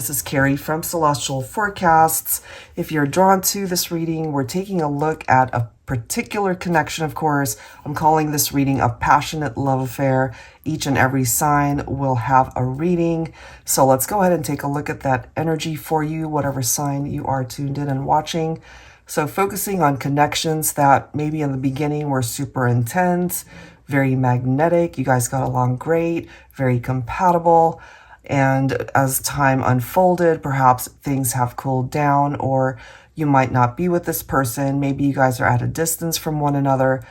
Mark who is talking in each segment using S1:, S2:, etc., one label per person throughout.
S1: This is Carrie from Celestial Forecasts. If you're drawn to this reading, we're taking a look at a particular connection, of course. I'm calling this reading a passionate love affair. Each and every sign will have a reading. So let's go ahead and take a look at that energy for you, whatever sign you are tuned in and watching. So focusing on connections that maybe in the beginning were super intense, very magnetic. You guys got along great, very compatible. And as time unfolded, perhaps things have cooled down, or you might not be with this person. Maybe you guys are at a distance from one another.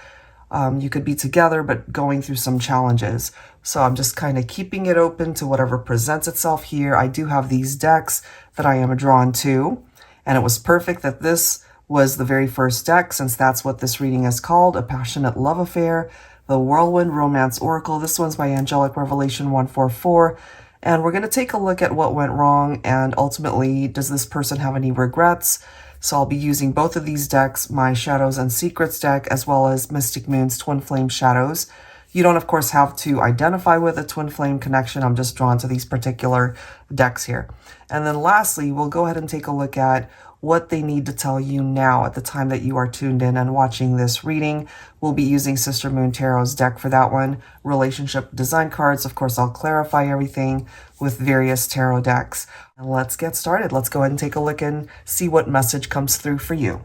S1: You could be together, but going through some challenges. So I'm just kind of keeping it open to whatever presents itself here. I do have these decks that I am drawn to, and it was perfect that this was the very first deck, since that's what this reading is called, A Passionate Love Affair, the Whirlwind Romance Oracle. This one's by Angelic Revelation 144. And we're going to take a look at what went wrong, and ultimately, does this person have any regrets? So I'll be using both of these decks, my Shadows and Secrets deck, as well as Mystic Moon's Twin Flame Shadows. You don't, of course, have to identify with a twin flame connection. I'm just drawn to these particular decks here. And then lastly, we'll go ahead and take a look at what they need to tell you now at the time that you are tuned in and watching this reading. We'll be using Sister Moon Tarot's deck for that one. Relationship design cards. Of course, I'll clarify everything with various tarot decks. And let's get started. Let's go ahead and take a look and see what message comes through for you.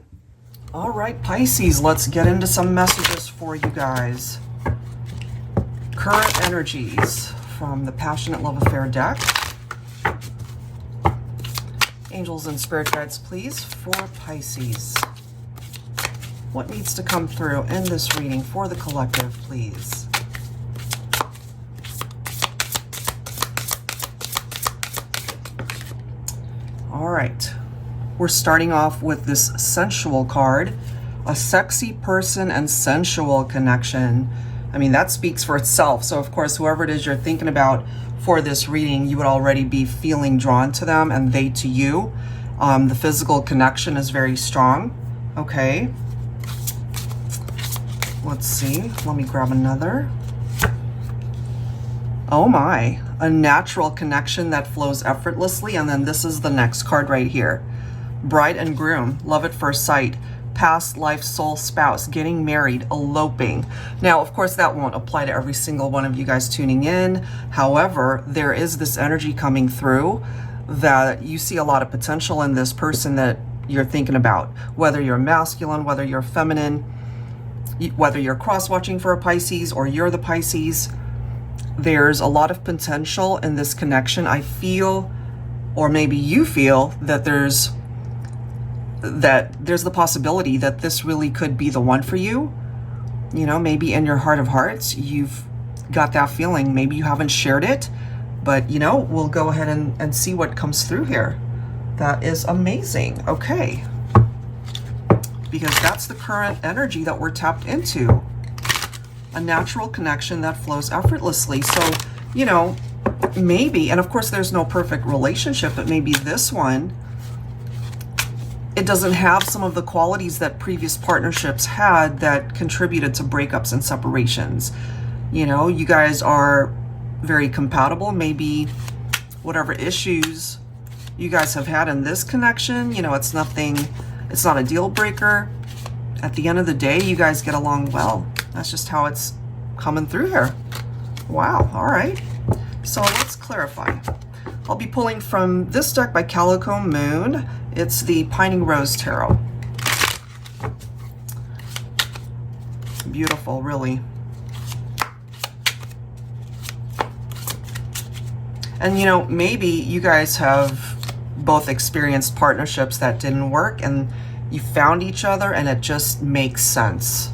S1: All right, Pisces, let's get into some messages for you guys. Current energies from the Passionate Love Affair deck. Angels and spirit guides, please, for Pisces. What needs to come through in this reading for the collective, please? All right. We're starting off with this sensual card, a sexy person and sensual connection. I mean, that speaks for itself. So, of course, whoever it is you're thinking about for this reading, you would already be feeling drawn to them and they to you. The physical connection is very strong. Okay. Let's see. Let me grab another. Oh my. A natural connection that flows effortlessly. And then this is the next card right here. Bride and groom. Love at first sight. Past life soul spouse, getting married, eloping. Now, of course, that won't apply to every single one of you guys tuning in. However, there is this energy coming through that you see a lot of potential in this person that you're thinking about, whether you're masculine, whether you're feminine, whether you're cross-watching for a Pisces or you're the Pisces. There's a lot of potential in this connection. I feel, or maybe you feel, that there's the possibility that this really could be the one for you. You know, maybe in your heart of hearts, you've got that feeling. Maybe you haven't shared it, but, you know, we'll go ahead and see what comes through here. That is amazing. Okay. Because that's the current energy that we're tapped into. A natural connection that flows effortlessly. So, you know, maybe, and of course there's no perfect relationship, but maybe this one, it doesn't have some of the qualities that previous partnerships had that contributed to breakups and separations. You know, you guys are very compatible. Maybe whatever issues you guys have had in this connection, you know, it's not a deal breaker. At the end of the day, you guys get along well. That's just how it's coming through here. Wow. All right. So let's clarify. I'll be pulling from this deck by Calico Moon. It's the Pining Rose Tarot. Beautiful, really. And, you know, maybe you guys have both experienced partnerships that didn't work and you found each other and it just makes sense.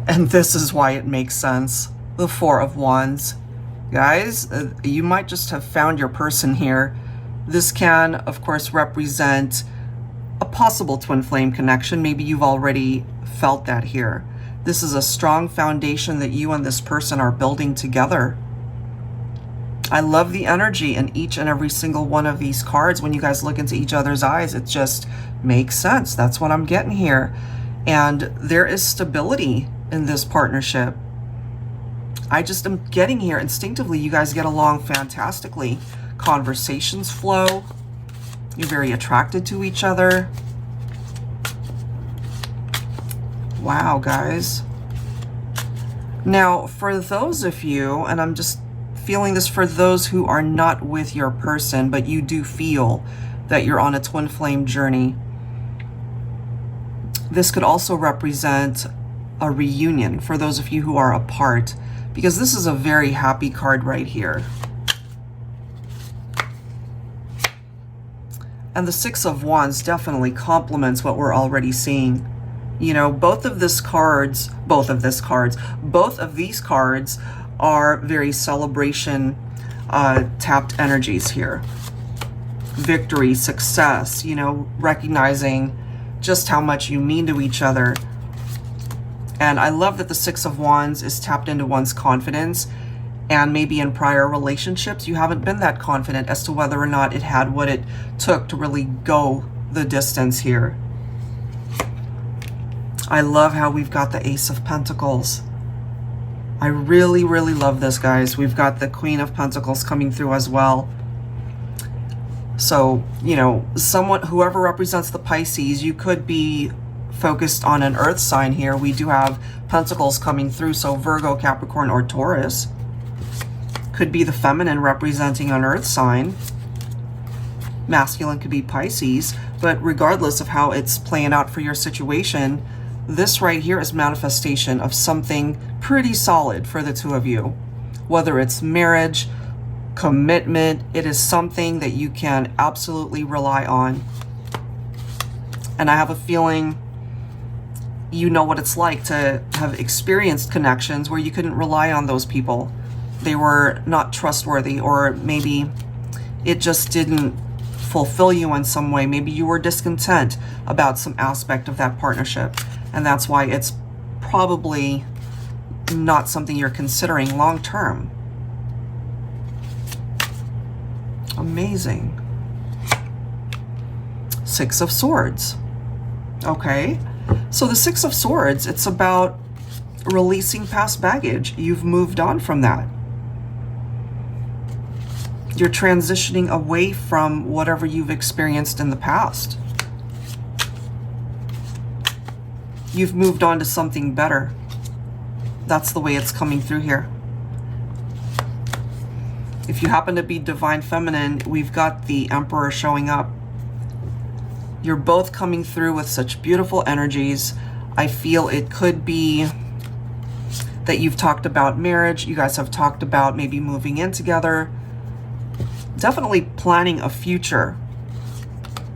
S1: And this is why it makes sense. The Four of Wands. Guys, you might just have found your person here. This can, of course, represent a possible twin flame connection. Maybe you've already felt that here. This is a strong foundation that you and this person are building together. I love the energy in each and every single one of these cards. When you guys look into each other's eyes, it just makes sense. That's what I'm getting here. And there is stability in this partnership. I just am getting here instinctively. You guys get along fantastically. Conversations flow. You're very attracted to each other. Wow, guys. Now, for those of you, and I'm just feeling this for those who are not with your person, but you do feel that you're on a twin flame journey, this could also represent a reunion for those of you who are apart, because this is a very happy card right here. And the Six of Wands definitely complements what we're already seeing. You know, both of these cards are very celebration tapped energies here. Victory, success, you know, recognizing just how much you mean to each other. And I love that the Six of Wands is tapped into one's confidence. And maybe in prior relationships, you haven't been that confident as to whether or not it had what it took to really go the distance here. I love how we've got the Ace of Pentacles. I really, really love this, guys. We've got the Queen of Pentacles coming through as well. So, you know, whoever represents the Pisces, you could be focused on an earth sign here. We do have Pentacles coming through, so Virgo, Capricorn, or Taurus. Could be the feminine representing an earth sign. Masculine could be Pisces. But regardless of how it's playing out for your situation, this right here is manifestation of something pretty solid for the two of you. Whether it's marriage, commitment, it is something that you can absolutely rely on. And I have a feeling you know what it's like to have experienced connections where you couldn't rely on those people. They were not trustworthy, or maybe it just didn't fulfill you in some way. Maybe you were discontent about some aspect of that partnership. And that's why it's probably not something you're considering long term. Amazing. Six of Swords. Okay. So the Six of Swords, it's about releasing past baggage. You've moved on from that. You're transitioning away from whatever you've experienced in the past. You've moved on to something better. That's the way it's coming through here. If you happen to be Divine Feminine, we've got the Emperor showing up. You're both coming through with such beautiful energies. I feel it could be that you've talked about marriage. You guys have talked about maybe moving in together. Definitely planning a future.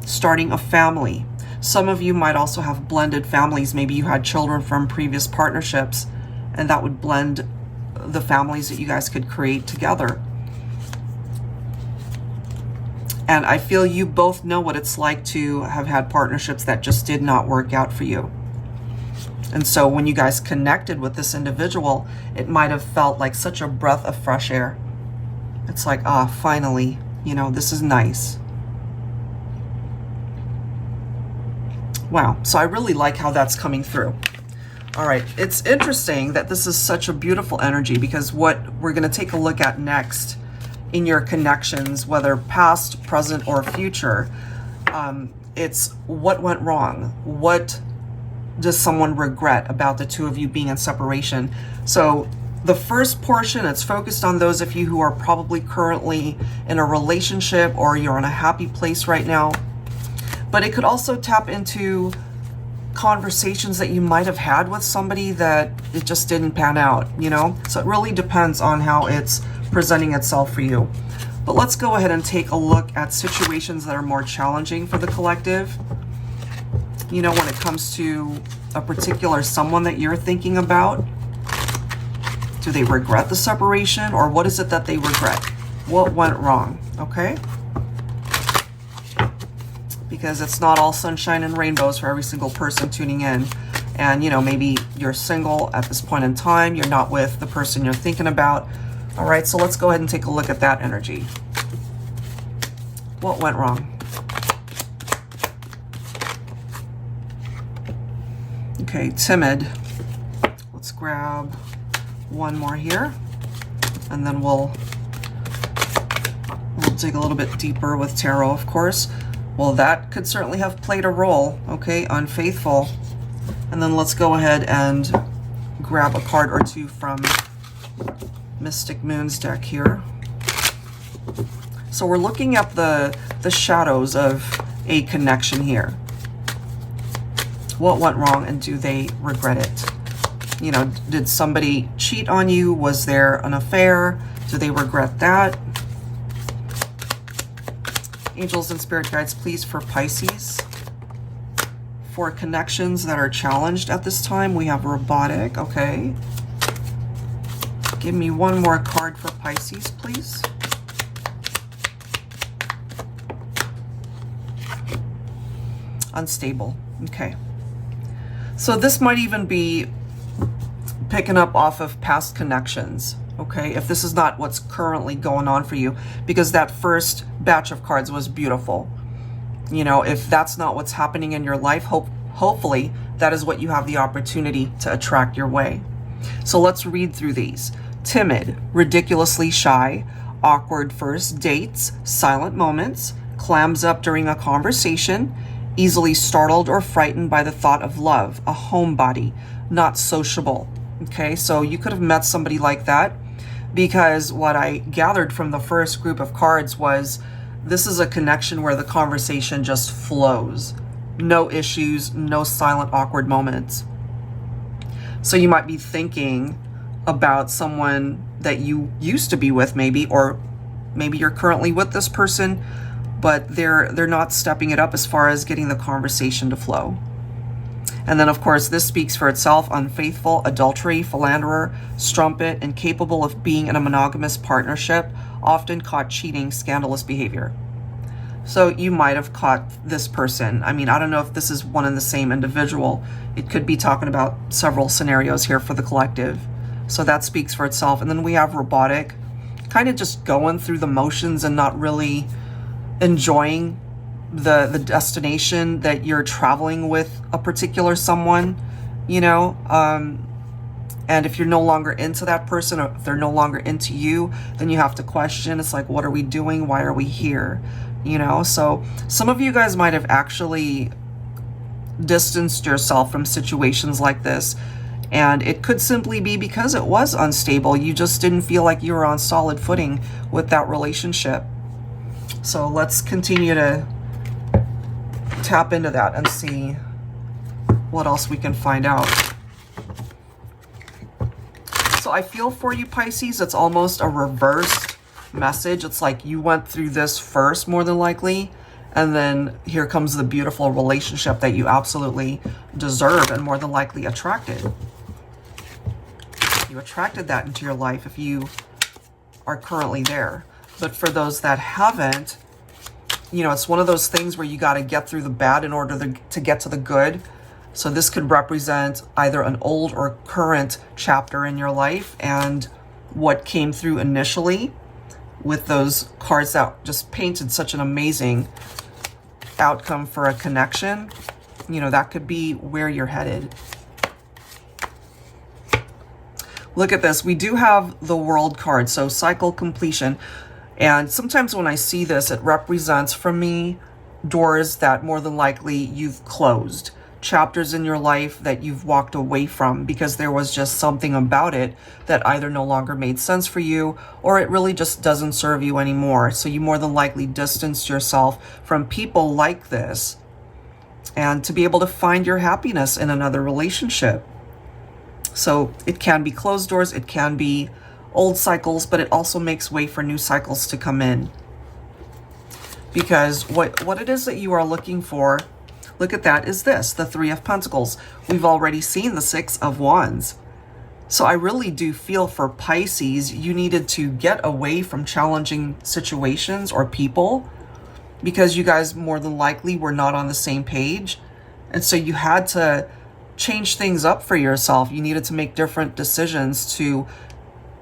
S1: Starting a family. Some of you might also have blended families. Maybe you had children from previous partnerships, and that would blend the families that you guys could create together. And I feel you both know what it's like to have had partnerships that just did not work out for you. And so when you guys connected with this individual, it might have felt like such a breath of fresh air. It's like, ah, finally, you know, this is nice. Wow, so I really like how that's coming through. All right, it's interesting that this is such a beautiful energy, because what we're going to take a look at next in your connections, whether past, present, or future, it's what went wrong. What does someone regret about the two of you being in separation? So the first portion, it's focused on those of you who are probably currently in a relationship or you're in a happy place right now. But it could also tap into conversations that you might have had with somebody that it just didn't pan out, you know? So it really depends on how it's presenting itself for you. But let's go ahead and take a look at situations that are more challenging for the collective. You know, when it comes to a particular someone that you're thinking about, do they regret the separation, or what is it that they regret? What went wrong? Okay? Because it's not all sunshine and rainbows for every single person tuning in. And, you know, maybe you're single at this point in time. You're not with the person you're thinking about. All right, so let's go ahead and take a look at that energy. What went wrong? Okay, timid. Let's grab one more here, and then we'll dig a little bit deeper with tarot, of course. Well, that could certainly have played a role. Okay, unfaithful. And then let's go ahead and grab a card or two from Mystic Moon's deck here. So we're looking at the shadows of a connection here. What went wrong and do they regret it? You know, did somebody cheat on you? Was there an affair? Do they regret that? Angels and spirit guides, please, for Pisces. For connections that are challenged at this time, we have robotic. Okay. Give me one more card for Pisces, please. Unstable. Okay. So this might even be picking up off of past connections. Okay, if this is not what's currently going on for you, because that first batch of cards was beautiful. You know, if that's not what's happening in your life, hopefully that is what you have the opportunity to attract your way. So let's read through these. Timid, ridiculously shy, awkward first dates, silent moments, clams up during a conversation, easily startled or frightened by the thought of love, a homebody, not sociable. Okay, so you could have met somebody like that, because what I gathered from the first group of cards was this is a connection where the conversation just flows. No issues, no silent, awkward moments. So you might be thinking about someone that you used to be with maybe, or maybe you're currently with this person, but they're not stepping it up as far as getting the conversation to flow. And then, of course, this speaks for itself. Unfaithful, adultery, philanderer, strumpet, incapable of being in a monogamous partnership, often caught cheating, scandalous behavior. So you might have caught this person. I mean, I don't know if this is one and the same individual. It could be talking about several scenarios here for the collective. So that speaks for itself. And then we have robotic, kind of just going through the motions and not really enjoying the destination that you're traveling with a particular someone, you know. And if you're no longer into that person, or if they're no longer into you, then you have to question. It's like, what are we doing? Why are we here? You know, so some of you guys might have actually distanced yourself from situations like this. And it could simply be because it was unstable. You just didn't feel like you were on solid footing with that relationship. So let's continue to tap into that and see what else we can find out. So I feel for you, Pisces, it's almost a reversed message. It's like you went through this first, more than likely, and then here comes the beautiful relationship that you absolutely deserve and more than likely attracted. You attracted that into your life if you are currently there. But for those that haven't, you know, it's one of those things where you got to get through the bad in order to get to the good. So this could represent either an old or current chapter in your life, and what came through initially with those cards that just painted such an amazing outcome for a connection. You know, that could be where you're headed. Look at this. We do have the World card, so cycle completion. And sometimes when I see this, it represents for me doors that more than likely you've closed, chapters in your life that you've walked away from because there was just something about it that either no longer made sense for you or it really just doesn't serve you anymore. So you more than likely distanced yourself from people like this, and to be able to find your happiness in another relationship. So it can be closed doors, it can be old cycles, but it also makes way for new cycles to come in. Because what it is that you are looking for, look at that, is this, the Three of Pentacles. We've already seen the Six of Wands. So I really do feel for Pisces, you needed to get away from challenging situations or people because you guys more than likely were not on the same page. And so you had to change things up for yourself. You needed to make different decisions to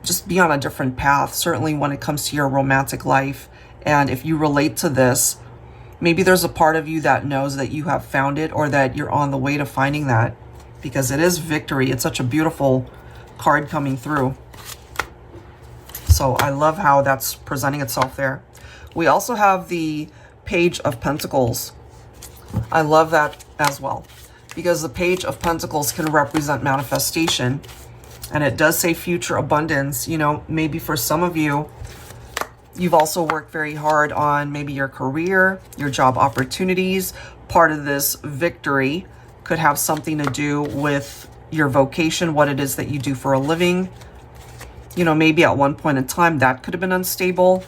S1: just be on a different path, certainly when it comes to your romantic life. And if you relate to this, maybe there's a part of you that knows that you have found it or that you're on the way to finding that, because it is victory. It's such a beautiful card coming through. So I love how that's presenting itself there. We also have the Page of Pentacles. I love that as well, because the Page of Pentacles can represent manifestation. And it does say future abundance. You know, maybe for some of you, you've also worked very hard on maybe your career, your job opportunities. Part of this victory could have something to do with your vocation, what it is that you do for a living. You know, maybe at one point in time that could have been unstable.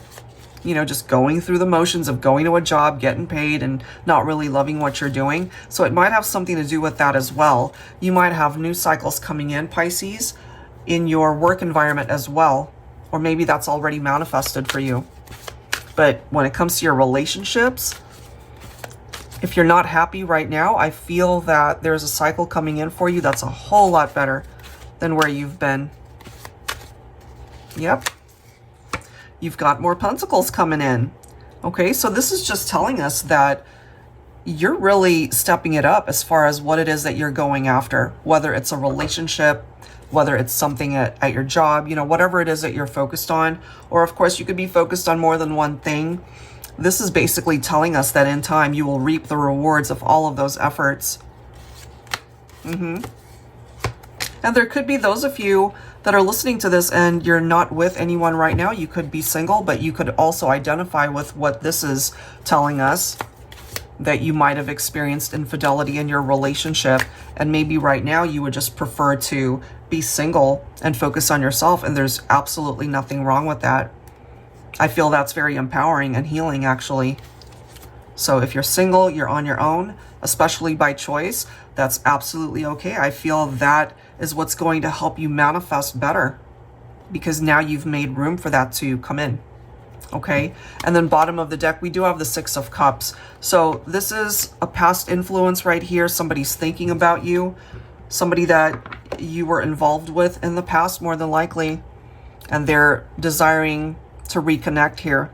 S1: You know, just going through the motions of going to a job, getting paid, and not really loving what you're doing. So it might have something to do with that as well. You might have new cycles coming in, Pisces, in your work environment as well. Or maybe that's already manifested for you. But when it comes to your relationships, if you're not happy right now, I feel that there's a cycle coming in for you that's a whole lot better than where you've been. Yep. You've got more pentacles coming in. Okay, so this is just telling us that you're really stepping it up as far as what it is that you're going after, whether it's a relationship, whether it's something at your job, you know, whatever it is that you're focused on. Or of course, you could be focused on more than one thing. This is basically telling us that in time, you will reap the rewards of all of those efforts. And there could be those of you that are listening to this and you're not with anyone right now. You could be single, but you could also identify with what this is telling us, that you might have experienced infidelity in your relationship. And maybe right now you would just prefer to be single and focus on yourself. And there's absolutely nothing wrong with that. I feel that's very empowering and healing, actually. So if you're single, you're on your own, especially by choice, that's absolutely okay. I feel that is what's going to help you manifest better, because now you've made room for that to come in. Okay, and then bottom of the deck, we do have the Six of Cups. So this is a past influence right here. Somebody's thinking about you, somebody that you were involved with in the past, more than likely, and they're desiring to reconnect here.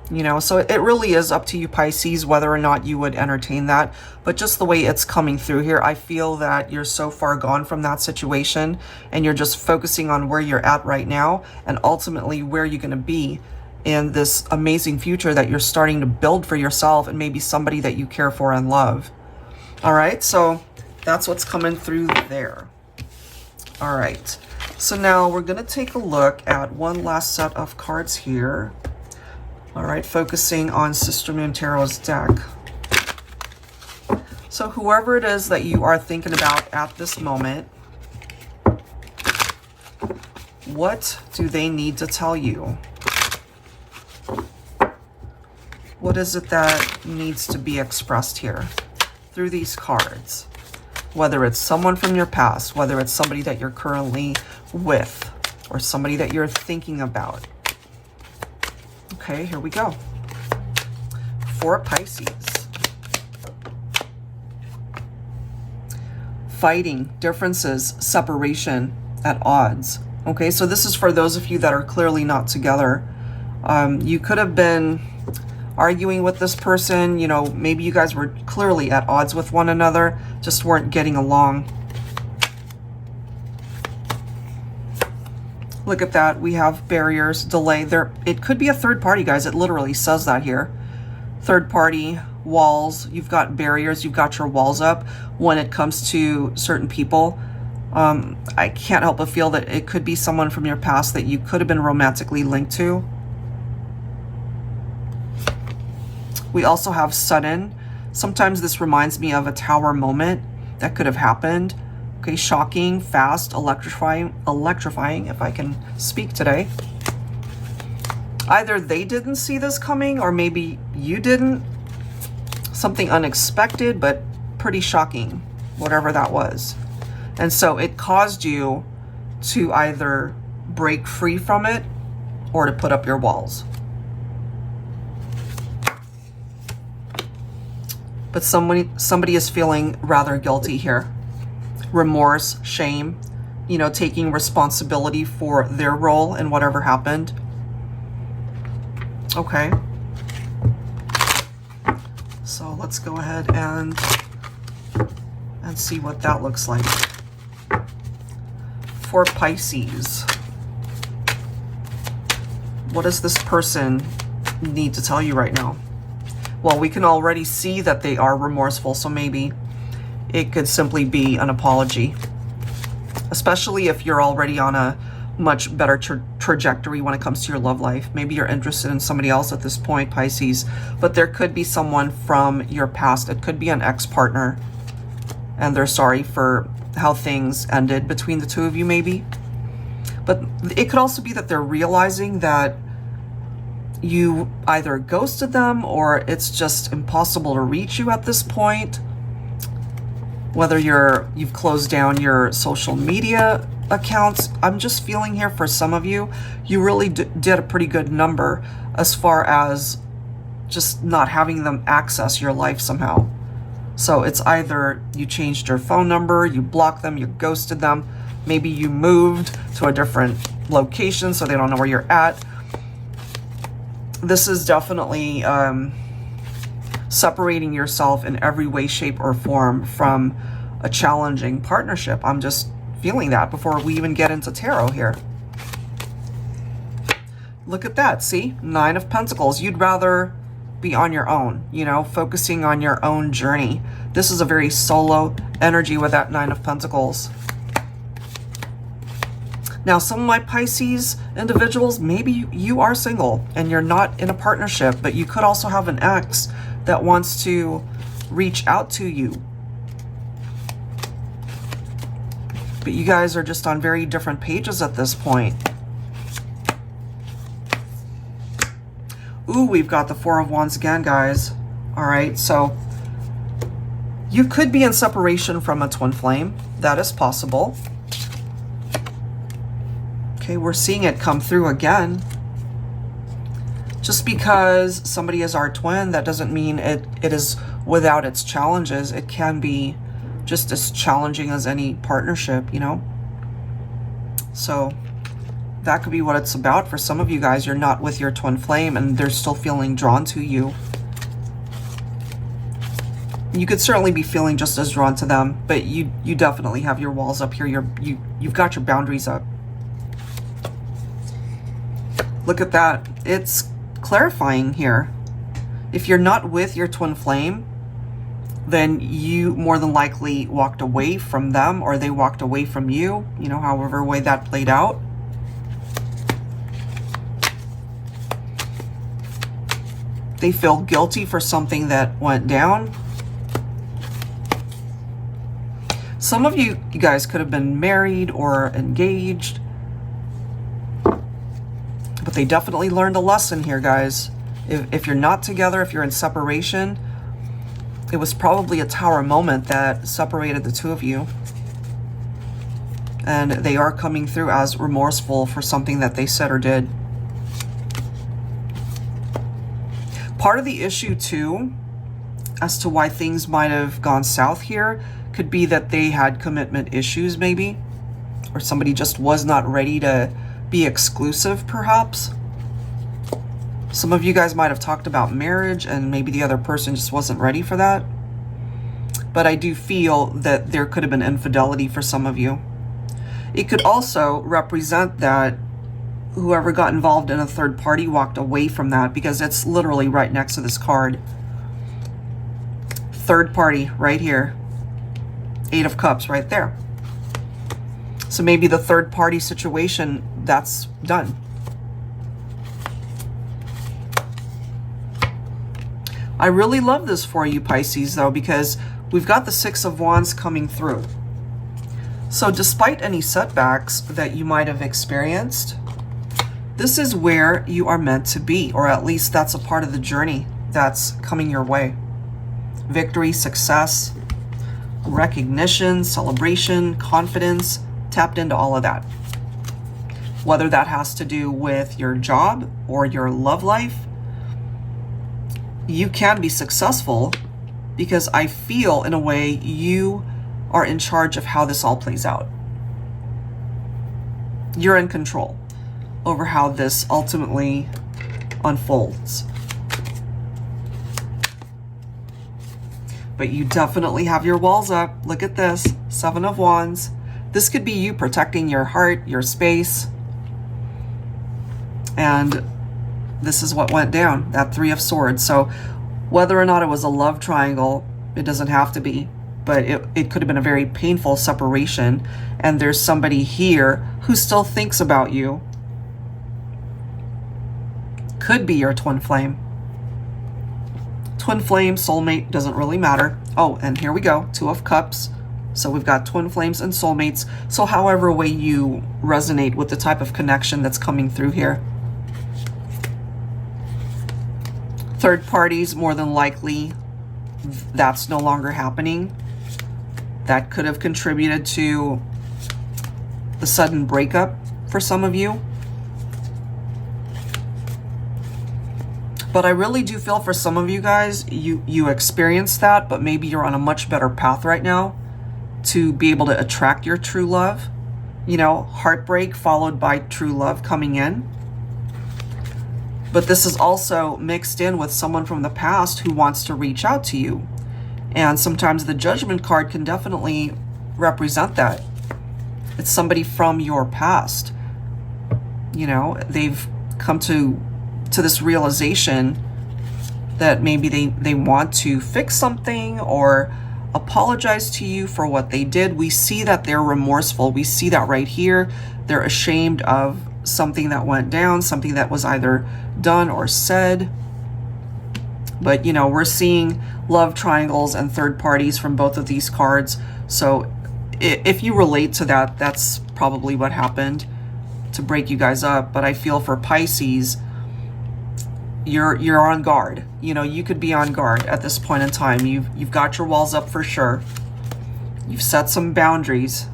S1: You know, so it really is up to you, Pisces, whether or not you would entertain that. But just the way it's coming through here, I feel that you're so far gone from that situation and you're just focusing on where you're at right now and ultimately where you're going to be in this amazing future that you're starting to build for yourself and maybe somebody that you care for and love. All right, so that's what's coming through there. All right, so now we're going to take a look at one last set of cards here. All right, focusing on Sister Moon Tarot's deck. So whoever it is that you are thinking about at this moment, what do they need to tell you? What is it that needs to be expressed here through these cards? Whether it's someone from your past, whether it's somebody that you're currently with, or somebody that you're thinking about. Okay, here we go. For Pisces. Fighting, differences, separation, at odds. Okay, so this is for those of you that are clearly not together. You could have been arguing with this person. You know, maybe you guys were clearly at odds with one another, just weren't getting along. Look at that. We have barriers, delay. It could be a third party, guys. It literally says that here. Third party, walls. You've got barriers. You've got your walls up when it comes to certain people. I can't help but feel that it could be someone from your past that you could have been romantically linked to. We also have sudden. Sometimes this reminds me of a tower moment that could have happened. Okay, shocking, fast, electrifying, if I can speak today. Either they didn't see this coming or maybe you didn't. Something unexpected, but pretty shocking, whatever that was. And so it caused you to either break free from it or to put up your walls. But somebody is feeling rather guilty here. Remorse, shame, you know, taking responsibility for their role in whatever happened. Okay. So let's go ahead and see what that looks like. For Pisces, what is this person need to tell you right now? Well, we can already see that they are remorseful, so maybe it could simply be an apology, especially if you're already on a much better trajectory when it comes to your love life. Maybe you're interested in somebody else at this point, Pisces, but there could be someone from your past. It could be an ex-partner, and they're sorry for how things ended between the two of you, maybe. But it could also be that they're realizing that you either ghosted them or it's just impossible to reach you at this point. Whether you've closed down your social media accounts, I'm just feeling here for some of you, you really did a pretty good number as far as just not having them access your life somehow. So it's either you changed your phone number, you blocked them, you ghosted them, maybe you moved to a different location so they don't know where you're at. This is definitely separating yourself in every way, shape, or form from a challenging partnership. I'm just feeling that before we even get into tarot here. Look at that, see? 9 of Pentacles. You'd rather be on your own, you know, focusing on your own journey. This is a very solo energy with that 9 of Pentacles. Now, some of my Pisces individuals, maybe you are single and you're not in a partnership, but you could also have an ex that wants to reach out to you. But you guys are just on very different pages at this point. Ooh, we've got the 4 of Wands again, guys. All right, so you could be in separation from a twin flame. That is possible. Okay, we're seeing it come through again. Just because somebody is our twin, that doesn't mean it is without its challenges. It can be just as challenging as any partnership, you know? So that could be what it's about for some of you guys. You're not with your twin flame and they're still feeling drawn to you. You could certainly be feeling just as drawn to them, but you definitely have your walls up here. You've got your boundaries up. Look at that. It's clarifying here. If you're not with your twin flame, then you more than likely walked away from them or they walked away from you, you know, however way that played out. They feel guilty for something that went down. Some of you guys could have been married or engaged, but they definitely learned a lesson here, guys. If you're not together, if you're in separation, it was probably a tower moment that separated the two of you. And they are coming through as remorseful for something that they said or did. Part of the issue, too, as to why things might have gone south here, could be that they had commitment issues, maybe. Or somebody just was not ready to be exclusive, perhaps. Some of you guys might have talked about marriage and maybe the other person just wasn't ready for that. But I do feel that there could have been infidelity for some of you. It could also represent that whoever got involved in a third party walked away from that, because it's literally right next to this card. Third party right here. 8 of Cups right there. So maybe the third party situation, that's done. I really love this for you, Pisces, though, because we've got the 6 of Wands coming through. So despite any setbacks that you might have experienced, this is where you are meant to be, or at least that's a part of the journey that's coming your way. Victory, success, recognition, celebration, confidence, tapped into all of that. Whether that has to do with your job or your love life, you can be successful because I feel, in a way, you are in charge of how this all plays out. You're in control over how this ultimately unfolds. But you definitely have your walls up. Look at this, 7 of Wands. This could be you protecting your heart, your space. And this is what went down, that Three of Swords. So whether or not it was a love triangle, it doesn't have to be, but it could have been a very painful separation, and there's somebody here who still thinks about you. Could be your twin flame. Twin flame, soulmate, doesn't really matter. Oh, and here we go, Two of Cups. So we've got twin flames and soulmates. So however way you resonate with the type of connection that's coming through here. Third parties, more than likely, that's no longer happening. That could have contributed to the sudden breakup for some of you. But I really do feel for some of you guys, you experienced that, but maybe you're on a much better path right now to be able to attract your true love. You know, heartbreak followed by true love coming in. But this is also mixed in with someone from the past who wants to reach out to you. And sometimes the Judgment card can definitely represent that. It's somebody from your past. You know, they've come to this realization that maybe they want to fix something or apologize to you for what they did. We see that they're remorseful. We see that right here. They're ashamed of something that went down, something that was either done or said. But, you know, we're seeing love triangles and third parties from both of these cards. So if you relate to that, that's probably what happened to break you guys up. But I feel for Pisces, you're on guard. You know, you could be on guard at this point in time. You've got your walls up for sure. You've set some boundaries.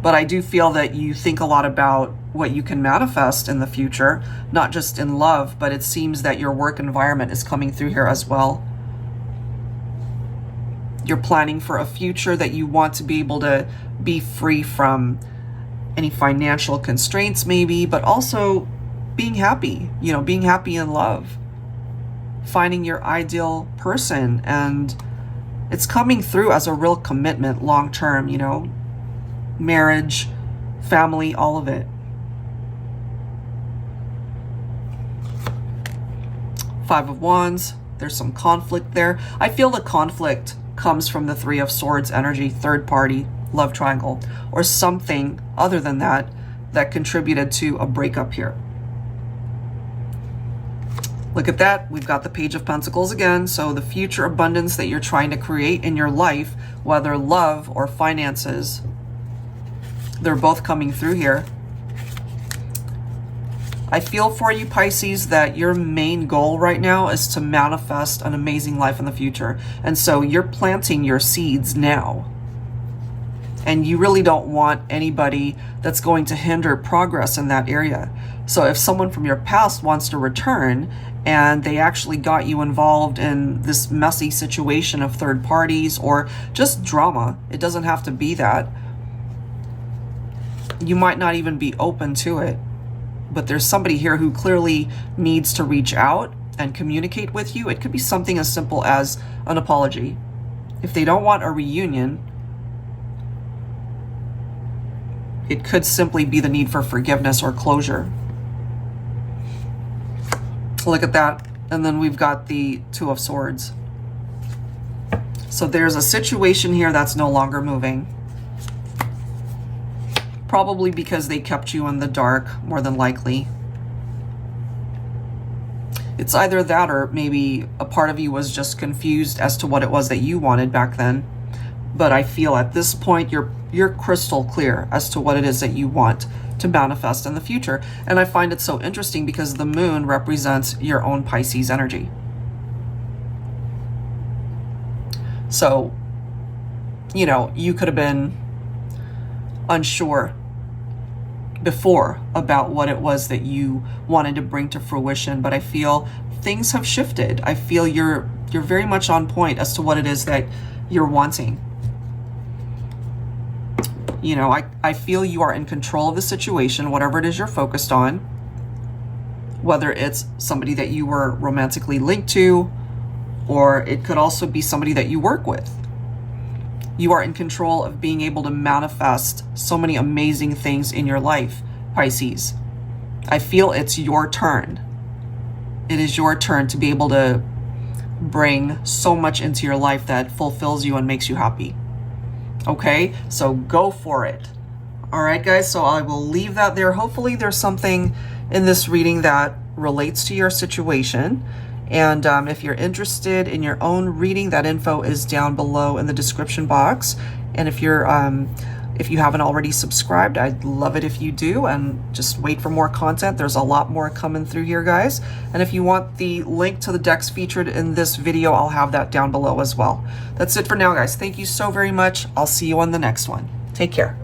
S1: But I do feel that you think a lot about what you can manifest in the future, not just in love, but it seems that your work environment is coming through here as well. You're planning for a future that you want to be able to be free from any financial constraints maybe, but also being happy, you know, being happy in love, finding your ideal person, and it's coming through as a real commitment long term, you know, marriage, family, all of it. Five of Wands, there's some conflict there. I feel the conflict comes from the Three of Swords energy, third party, love triangle, or something other than that that contributed to a breakup here. Look at that. We've got the Page of Pentacles again. So the future abundance that you're trying to create in your life, whether love or finances, they're both coming through here. I feel for you, Pisces, that your main goal right now is to manifest an amazing life in the future. And so you're planting your seeds now. And you really don't want anybody that's going to hinder progress in that area. So if someone from your past wants to return and they actually got you involved in this messy situation of third parties or just drama, it doesn't have to be that. You might not even be open to it, but there's somebody here who clearly needs to reach out and communicate with you. It could be something as simple as an apology. If they don't want a reunion, it could simply be the need for forgiveness or closure. Look at that. And then we've got the Two of Swords. So there's a situation here that's no longer moving. Probably because they kept you in the dark, more than likely. It's either that or maybe a part of you was just confused as to what it was that you wanted back then. But I feel at this point you're crystal clear as to what it is that you want to manifest in the future. And I find it so interesting because the moon represents your own Pisces energy. So, you know, you could have been unsure before about what it was that you wanted to bring to fruition, but I feel things have shifted. I feel you're very much on point as to what it is that you're wanting. You know, I feel you are in control of the situation, whatever it is you're focused on, whether it's somebody that you were romantically linked to, or it could also be somebody that you work with. You are in control of being able to manifest so many amazing things in your life, Pisces. I feel it's your turn. It is your turn to be able to bring so much into your life that fulfills you and makes you happy. Okay, so go for it. All right, guys, so I will leave that there. Hopefully there's something in this reading that relates to your situation. And if you're interested in your own reading, that info is down below in the description box. And if you haven't already subscribed, I'd love it if you do, and just wait for more content. There's a lot more coming through here, guys. And if you want the link to the decks featured in this video, I'll have that down below as well. That's it for now, guys. Thank you so very much. I'll see you on the next one. Take care.